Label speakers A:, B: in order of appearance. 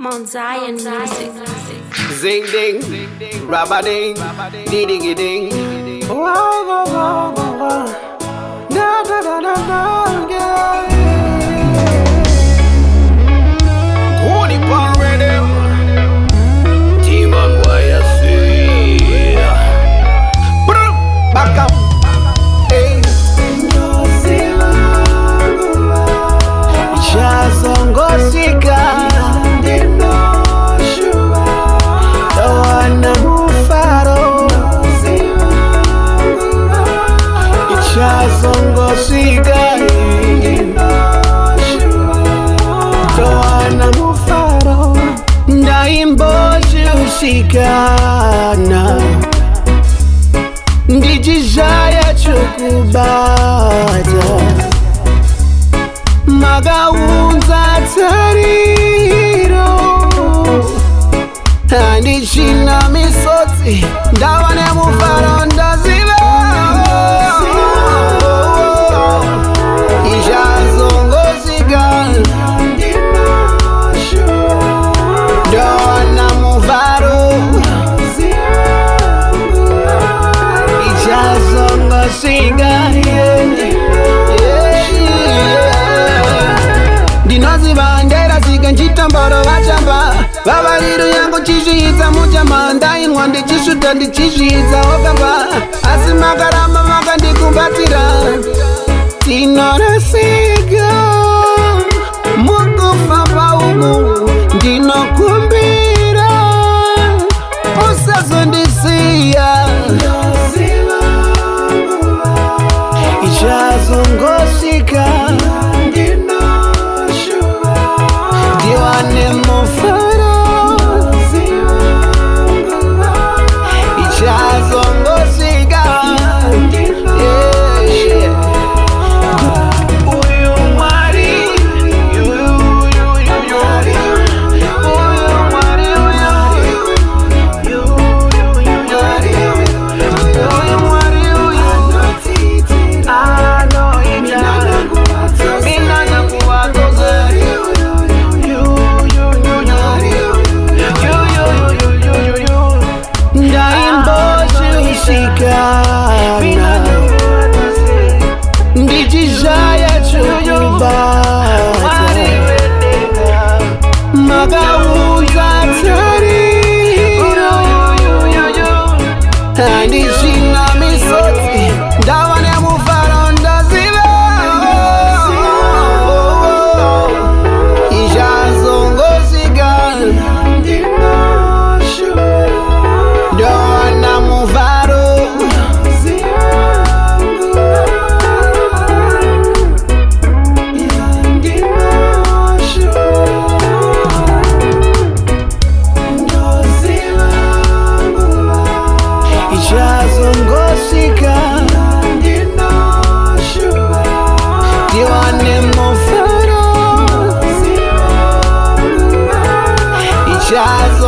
A: Mount Zion music.
B: Zing ding, rabba ding, dee ding ding. Wow, wow, wow, wow, wow. Da da da da da, yeah. Holy power, team on YSC. Back up, hey. Chazongosika. Chazongosika Toana mufaro ndaimboshikana ndijijaya chukubata magaunza tariro andichina misotsi ndawane mufaro ndaziva ndinozivandera zika nchitambaro vachamba vavariru yangu chizviidza mujama ndainwa ndichisvuta ndichizviidza okamba asi makaramba makandikumbatira tinorasika mukufamba umu ndinokumbira usazondisiya ichazongosika ndiwane mufaro ichazongosika ndijijaya chukubata magauza tariro andishina misotsi ndawane mufaro ndaziva ichazongosika ndawana mufaro chazongosika ndiwane mufaro ichazo